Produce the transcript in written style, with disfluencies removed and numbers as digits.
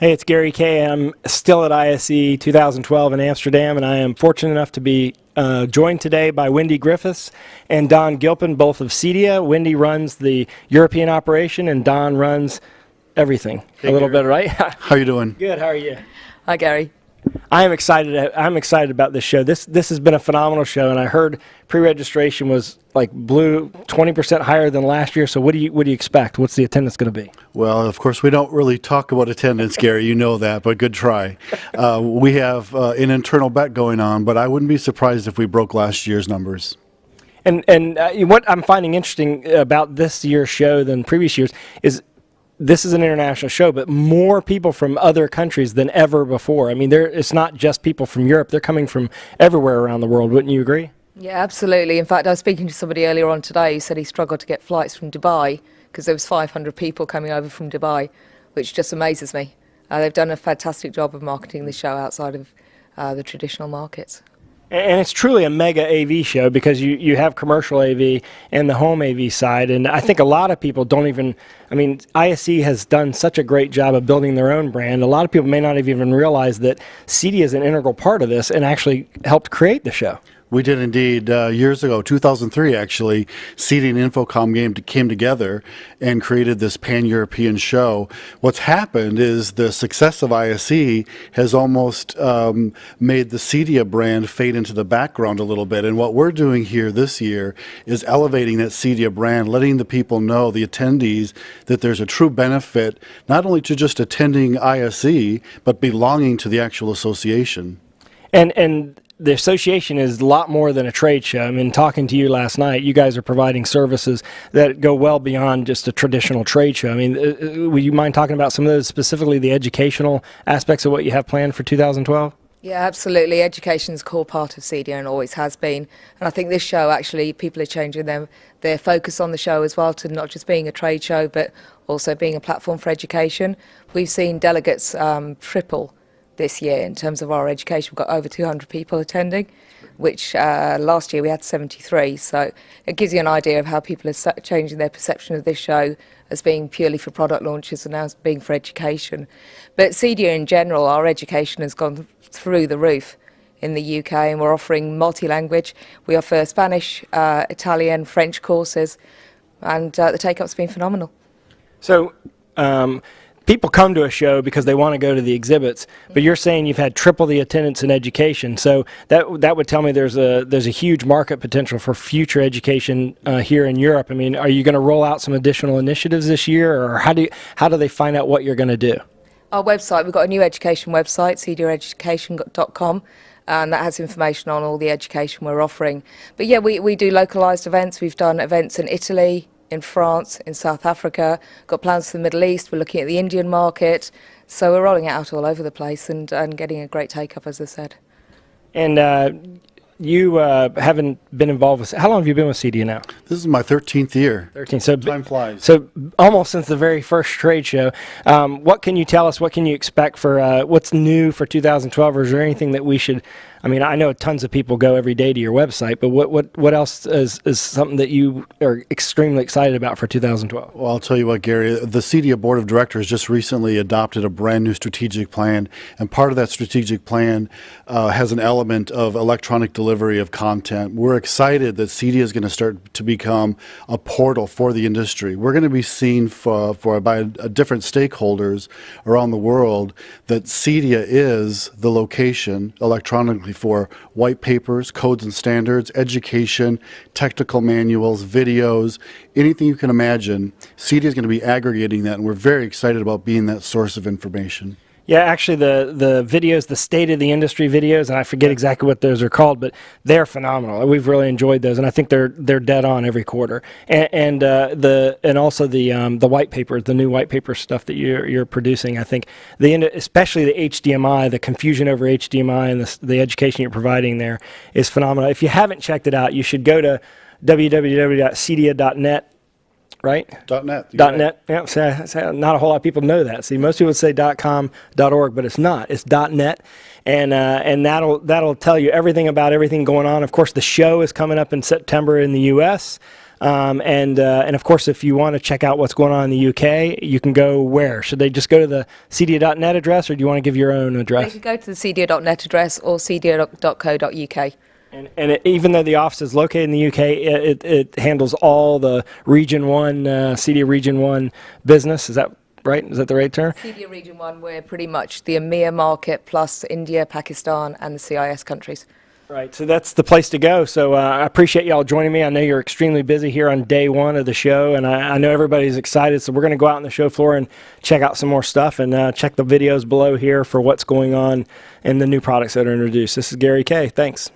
Hey, it's Gary Kayye. I'm still at ISE 2012 in Amsterdam, and I am fortunate enough to be joined today by Wendy Griffiths and Don Gilpin, both of CEDIA. Wendy runs the European operation, and Don runs everything. Hey, a little Gary. bit, right? How you doing? Good. How are you? Hi, Gary. I am excited. I'm excited about this show. This has been a phenomenal show, and I heard pre-registration was blew 20% higher than last year. So what do you expect? What's the attendance going to be? Well, of course, we don't really talk about attendance, Gary. You know that, but good try. We have an internal bet going on, but I wouldn't be surprised if we broke last year's numbers. And what I'm finding interesting about this year's show than previous years is this is an international show, but more people from other countries than ever before. I mean, it's not just people from Europe. They're coming from everywhere around the world. Wouldn't you agree? Yeah, absolutely. In fact, I was speaking to somebody earlier on today who said he struggled to get flights from Dubai because there was 500 people coming over from Dubai, which just amazes me. They've done a fantastic job of marketing the show outside of the traditional markets. And it's truly a mega AV show because you have commercial AV and the home AV side. And I think a lot of people don't even, I mean, ISE has done such a great job of building their own brand. A lot of people may not have even realized that CEDIA is an integral part of this and actually helped create the show. We did indeed. Years ago, 2003 actually, CEDIA and Infocom came together and created this pan-European show. What's happened is the success of ISE has almost made the CEDIA brand fade into the background a little bit. And what we're doing here this year is elevating that CEDIA brand, letting the people know, the attendees, that there's a true benefit, not only to just attending ISE, but belonging to the actual association. And the association is a lot more than a trade show. I mean, talking to you last night, you guys are providing services that go well beyond just a traditional trade show. I mean, would you mind talking about some of those, specifically the educational aspects of what you have planned for 2012? Yeah, absolutely. Education is a core part of CEDIA and always has been. And I think this show, actually, people are changing their focus on the show as well to not just being a trade show, but also being a platform for education. We've seen delegates triple this year in terms of our education. We've got over 200 people attending, which last year we had 73. So it gives you an idea of how people are changing their perception of this show as being purely for product launches and now as being for education. But CEDIA in general, our education has gone through the roof in the UK, and we're offering multi-language. We offer Spanish, Italian, French courses, and the take-up's been phenomenal. So people come to a show because they want to go to the exhibits, but you're saying you've had triple the attendance in education. So that would tell me there's a huge market potential for future education here in Europe. I mean, are you going to roll out some additional initiatives this year, or how do they find out what you're going to do? Our website, we've got a new education website, cediaeducation.com, and that has information on all the education we're offering. But yeah, we do localised events. We've done events in Italy, in France, in South Africa, got plans for the Middle East, we're looking at the Indian market, so we're rolling it out all over the place and getting a great take-up, as I said. And you haven't been involved with, how long have you been with CEDIA now? This is my 13th year. 13, so time flies. So almost since the very first trade show. What can you tell us, what can you expect for, what's new for 2012, or is there anything that we should, I mean, I know tons of people go every day to your website, but what else is something that you are extremely excited about for 2012? Well, I'll tell you what, Gary, the CEDIA Board of Directors just recently adopted a brand new strategic plan, and part of that strategic plan has an element of electronic delivery of content. We're excited that CEDIA is going to start to become a portal for the industry. We're going to be seen by different stakeholders around the world that CEDIA is the location electronically for white papers, codes and standards, education, technical manuals, videos, anything you can imagine. CEDIA is going to be aggregating that, and we're very excited about being that source of information. Yeah, actually the videos, the state of the industry videos, and I forget exactly what those are called, but they're phenomenal. We've really enjoyed those, and I think they're dead on every quarter. And also the white papers, the new white paper stuff that you're producing. I think especially the HDMI, the confusion over HDMI, and the education you're providing there is phenomenal. If you haven't checked it out, you should go to www.cedia.net. Right? .net. .net. Yeah, so not a whole lot of people know that. See, most people say .com, .org, but it's not. It's .net, and that'll tell you everything about everything going on. Of course, the show is coming up in September in the U.S. And of course, if you want to check out what's going on in the UK, you can go where? Should they just go to the CEDIA.net address, or do you want to give your own They address? can go to the CEDIA.net address or cedia.co.uk. And even though the office is located in the UK, it handles all the Region 1, CEDIA Region 1 business. Is that right? Is that the right term? CEDIA Region 1, we're pretty much the EMEA market plus India, Pakistan and the CIS countries. Right, so that's the place to go. So I appreciate y'all joining me. I know you're extremely busy here on day one of the show, and I know everybody's excited. So we're going to go out on the show floor and check out some more stuff, and check the videos below here for what's going on and the new products that are introduced. This is Gary Kayye. Thanks.